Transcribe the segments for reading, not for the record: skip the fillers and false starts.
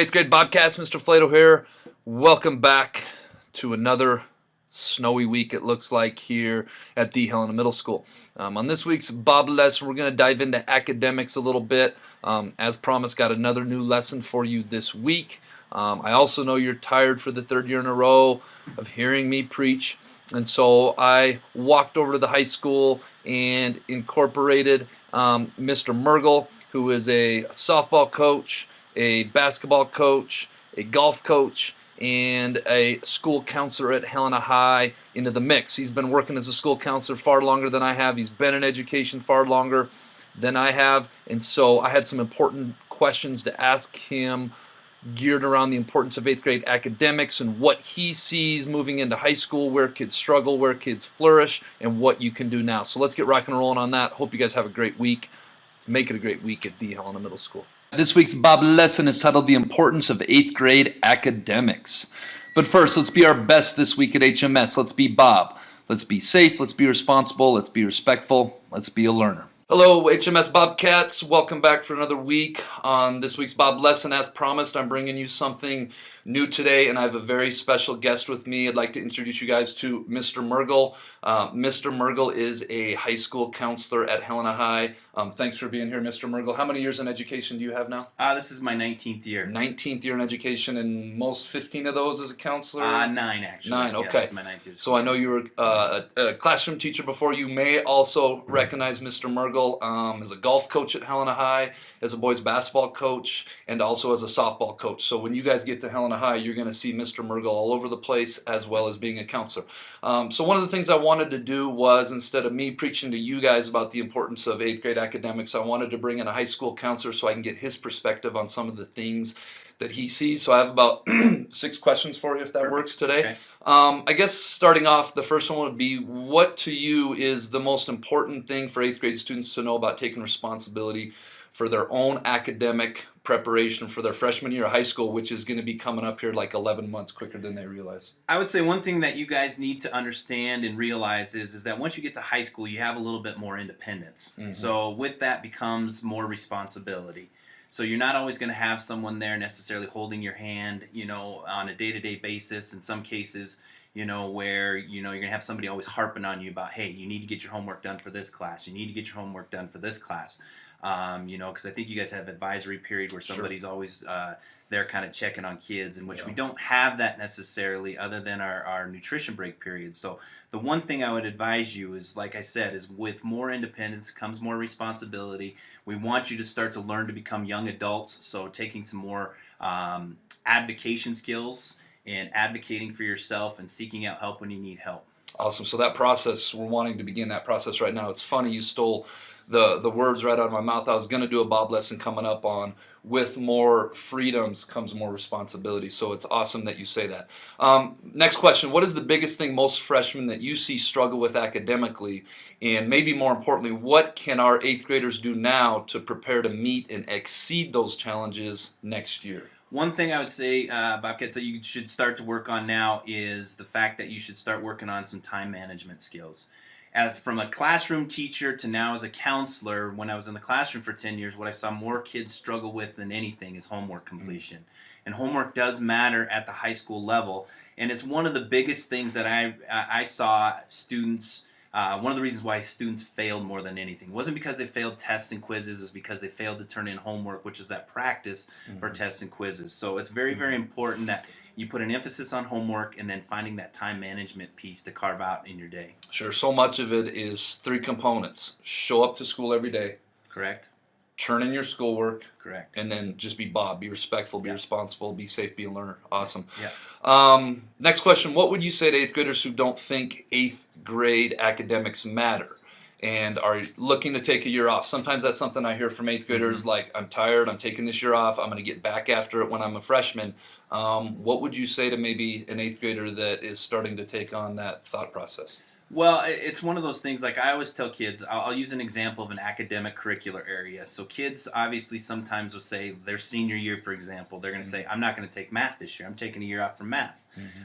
8th grade Bobcats. Mr. Flato here. Welcome back to another snowy week, it looks like, here at the Helena Middle School. On this week's Bob lesson, we're going to dive into academics a little bit. As promised, got another new lesson for you this week. I also know you're tired for the third year in a row of hearing me preach. And so I walked over to the high school and incorporated Mr. Mergel, who is a softball coach, a basketball coach, a golf coach, and a school counselor at Helena High into the mix. He's been working as a school counselor far longer than I have. He's been in education far longer than I have. And so I had some important questions to ask him geared around the importance of 8th grade academics and what he sees moving into high school, where kids struggle, where kids flourish, and what you can do now. So let's get rocking and rolling on that. Hope you guys have a great week. Make it a great week at the Helena Middle School. This week's Bob lesson is titled The Importance of 8th Grade Academics. But first, let's be our best this week at HMS. Let's be Bob. Let's be safe. Let's be responsible. Let's be respectful. Let's be a learner. Hello, HMS Bobcats. Welcome back for another week. On this week's Bob lesson, as promised, I'm bringing you something new today, and I have a very special guest with me. I'd like to introduce you guys to Mr. Mergel. Mr. Mergel is a high school counselor at Helena High. Thanks for being here, Mr. Mergel. How many years in education do you have now? This is my 19th year. 19th year in education, and most 15 of those as a counselor? 9, actually. 9, okay. Yeah, this is my 9th year. So I know you were a classroom teacher before. You may also recognize Mr. Mergel as a golf coach at Helena High, as a boys basketball coach, and also as a softball coach. So when you guys get to Helena High, you're going to see Mr. Mergel all over the place, as well as being a counselor. So one of the things I wanted to do was, instead of me preaching to you guys about the importance of 8th grade academics, I wanted to bring in a high school counselor so I can get his perspective on some of the things that he sees. So I have about 6 questions for you, if that Perfect. works today. Okay. I guess starting off, the first one would be, what to you is the most important thing for 8th grade students to know about taking responsibility for their own academic preparation for their freshman year of high school, which is going to be coming up here like 11 months quicker than they realize? I would say one thing that you guys need to understand and realize is that once you get to high school, you have a little bit more independence. Mm-hmm. So with that becomes more responsibility. So you're not always going to have someone there necessarily holding your hand, on a day-to-day basis. In some cases, where, you're going to have somebody always harping on you about, hey, you need to get your homework done for this class. You need to get your homework done for this class. Because I think you guys have advisory period where somebody's always there kind of checking on kids, in which we don't have that necessarily other than our nutrition break period. So the one thing I would advise you is, like I said, is with more independence comes more responsibility. We want you to start to learn to become young adults, so taking some more advocation skills and advocating for yourself and seeking out help when you need help. Awesome. So that process, we're wanting to begin that process right now. It's funny, you stole the words right out of my mouth. I was going to do a Bob lesson coming up on, with more freedoms comes more responsibility. So it's awesome that you say that. Next question. What is the biggest thing most freshmen that you see struggle with academically? And maybe more importantly, what can our 8th graders do now to prepare to meet and exceed those challenges next year? One thing I would say, Bobcats, that you should start to work on now is the fact that you should start working on some time management skills. From a classroom teacher to now as a counselor, when I was in the classroom for 10 years, what I saw more kids struggle with than anything is homework completion. And homework does matter at the high school level. And it's one of the biggest things that I saw students, one of the reasons why students failed more than anything. It wasn't because they failed tests and quizzes, it was because they failed to turn in homework, which is that practice for tests and quizzes. So it's very, very important that you put an emphasis on homework and then finding that time management piece to carve out in your day. Sure. So much of it is 3 components. Show up to school every day. Correct. Turn in your schoolwork. Correct. And then just be Bob. Be respectful, be responsible, be safe, be a learner. Awesome. Yeah. Next question. What would you say to 8th graders who don't think 8th grade academics matter and are looking to take a year off? Sometimes that's something I hear from 8th graders, like, I'm tired, I'm taking this year off, I'm going to get back after it when I'm a freshman. What would you say to maybe an 8th grader that is starting to take on that thought process? Well, it's one of those things, like I always tell kids, I'll use an example of an academic curricular area. So kids obviously sometimes will say their senior year, for example, they're going to say, I'm not going to take math this year. I'm taking a year off from math.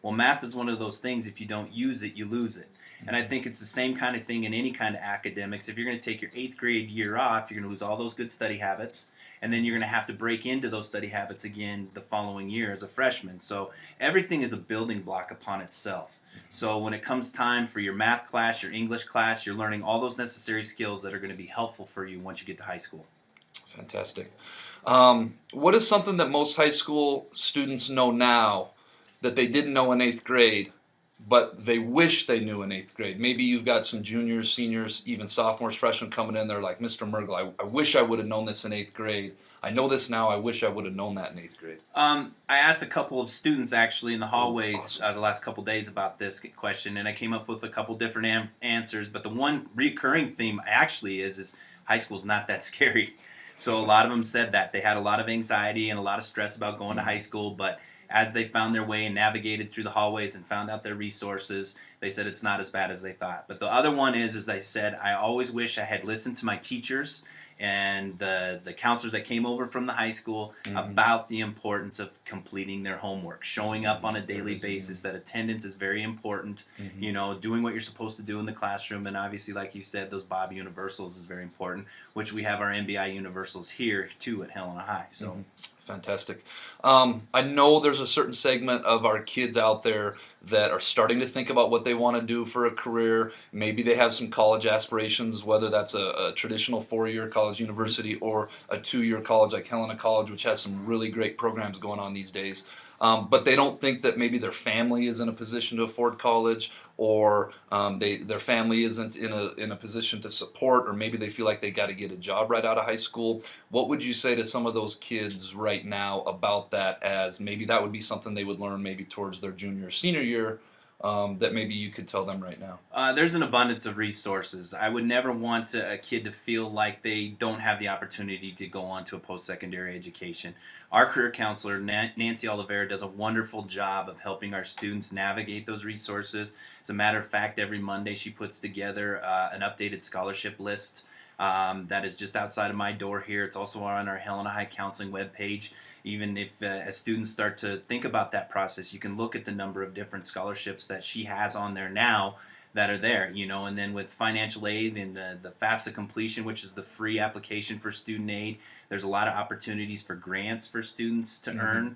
Well, math is one of those things, if you don't use it, you lose it. And I think it's the same kind of thing in any kind of academics. If you're going to take your 8th grade year off, you're going to lose all those good study habits. and then you're going to have to break into those study habits again the following year as a freshman. So everything is a building block upon itself. So when it comes time for your math class, your English class, you're learning all those necessary skills that are going to be helpful for you once you get to high school. Fantastic. What is something that most high school students know now that they didn't know in eighth grade, but they wish they knew in eighth grade? Maybe you've got some juniors, seniors, even sophomores, freshmen coming in. They're like, Mr. Mergel, I wish I would have known this in eighth grade. I know this now. I wish I would have known that in eighth grade. I asked a couple of students actually in the hallways Awesome. the last couple days about this question, and I came up with a couple different answers. But the one recurring theme actually is high school's not that scary. So a lot of them said that they had a lot of anxiety and a lot of stress about going to high school, but as they found their way and navigated through the hallways and found out their resources, they said it's not as bad as they thought. But the other one is they said, I always wish I had listened to my teachers and the counselors that came over from the high school about the importance of completing their homework, showing up on a daily basis, that attendance is very important, doing what you're supposed to do in the classroom, and obviously, like you said, those Bob Universals is very important, which we have our MBI Universals here, too, at Helena High. So. Fantastic. I know there's a certain segment of our kids out there that are starting to think about what they want to do for a career. Maybe they have some college aspirations, whether that's a traditional four-year college university or a two-year college like Helena College, which has some really great programs going on these days. But they don't think that maybe their family is in a position to afford college, or their family isn't in a position to support, or maybe they feel like they got to get a job right out of high school. What would you say to some of those kids right now about that, as maybe that would be something they would learn maybe towards their junior or senior year, that maybe you could tell them right now? There's an abundance of resources. I would never want a kid to feel like they don't have the opportunity to go on to a post-secondary education. Our career counselor, Nancy Oliveira, does a wonderful job of helping our students navigate those resources. As a matter of fact, every Monday she puts together an updated scholarship list that is just outside of my door here. It's also on our Helena High Counseling webpage. Even if as students start to think about that process, you can look at the number of different scholarships that she has on there now that are there, and then with financial aid and the FAFSA completion, which is the free application for student aid, there's a lot of opportunities for grants for students to earn,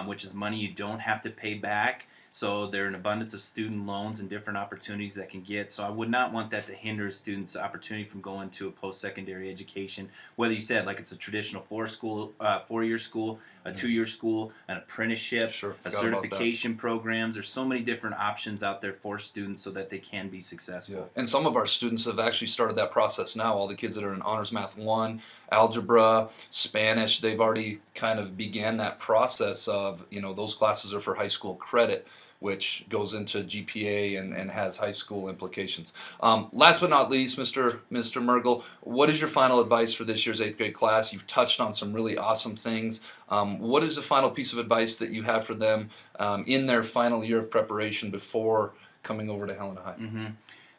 which is money you don't have to pay back. So there are an abundance of student loans and different opportunities that can get. So I would not want that to hinder a student's opportunity from going to a post-secondary education, whether you said like it's a traditional four-year school, a two-year school, an apprenticeship, a certification programs. There's so many different options out there for students so that they can be successful. Yeah. And some of our students have actually started that process now. All the kids that are in Honors Math 1, Algebra, Spanish, they've already kind of began that process of, those classes are for high school credit, which goes into GPA and has high school implications. Last but not least, Mr. Mergel, what is your final advice for this year's eighth grade class? You've touched on some really awesome things. What is the final piece of advice that you have for them in their final year of preparation before coming over to Helena High?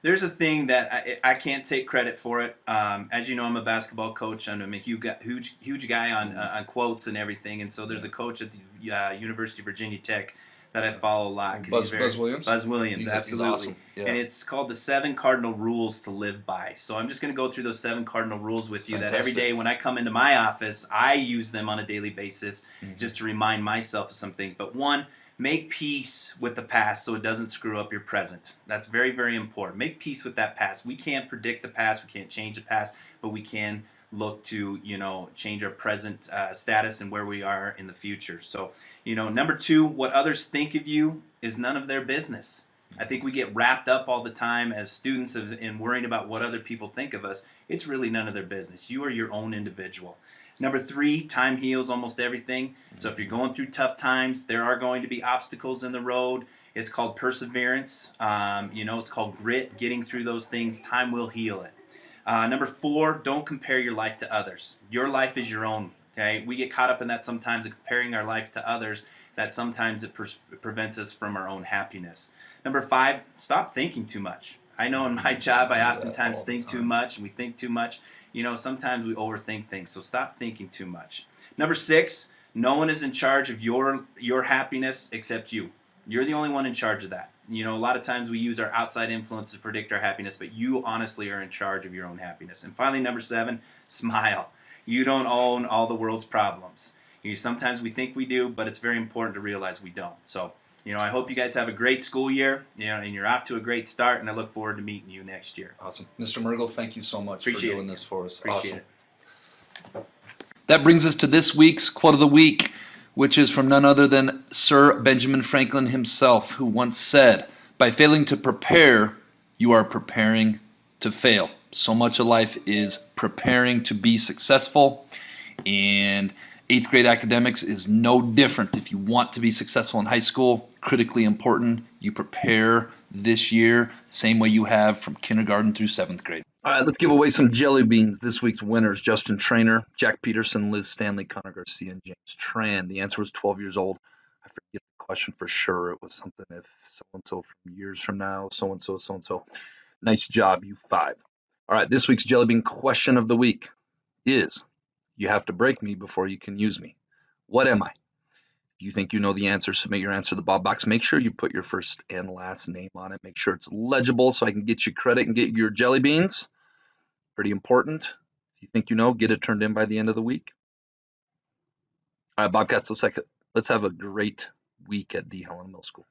There's a thing that I can't take credit for it. As you know, I'm a basketball coach. I'm a huge guy on quotes and everything. And so there's a coach at the University of Virginia Tech that I follow a lot. Buzz Williams? Buzz Williams, absolutely. He's awesome. Yeah. And it's called the 7 Cardinal Rules to Live By. So I'm just going to go through those 7 cardinal rules with you. That every day when I come into my office, I use them on a daily basis just to remind myself of some things. But one, make peace with the past so it doesn't screw up your present. That's very, very important. Make peace with that past. We can't predict the past. We can't change the past, but we can look to, change our present status and where we are in the future. So, number 2, what others think of you is none of their business. I think we get wrapped up all the time as students in worrying about what other people think of us. It's really none of their business. You are your own individual. Number 3, time heals almost everything. So if you're going through tough times, there are going to be obstacles in the road. It's called perseverance. It's called grit, getting through those things. Time will heal it. Number 4, don't compare your life to others. Your life is your own. Okay, we get caught up in that sometimes, in comparing our life to others. That sometimes it prevents us from our own happiness. Number 5, stop thinking too much. I know in my job, I oftentimes think too much, and we think too much. Sometimes we overthink things, so stop thinking too much. Number 6, no one is in charge of your happiness except you. You're the only one in charge of that. A lot of times we use our outside influence to predict our happiness, but you honestly are in charge of your own happiness. And finally, number 7, smile. You don't own all the world's problems. Sometimes we think we do, but it's very important to realize we don't. So, I hope you guys have a great school year, and you're off to a great start, and I look forward to meeting you next year. Awesome. Mr. Mergel, thank you so much Appreciate for doing it. this for us. Appreciate Awesome. That brings us to this week's quote of the week, which is from none other than Sir Benjamin Franklin himself, who once said, "By failing to prepare, you are preparing to fail." So much of life is preparing to be successful, and 8th grade academics is no different. If you want to be successful in high school, critically important, you prepare this year, same way you have from kindergarten through 7th grade. All right, let's give away some jelly beans. This week's winners: Justin Trainer, Jack Peterson, Liz Stanley, Connor Garcia, and James Tran. The answer was 12 years old. I forget the question for sure. It was something if so-and-so from years from now, so-and-so, so-and-so. Nice job, you 5. All right, this week's jelly bean question of the week is, you have to break me before you can use me. What am I? If you think you know the answer, submit your answer to the Bob box. Make sure you put your first and last name on it. Make sure it's legible so I can get you credit and get your jelly beans. Pretty important. If you think you know, get it turned in by the end of the week. All right, Bobcats, let's have a great week at the Helena Middle School.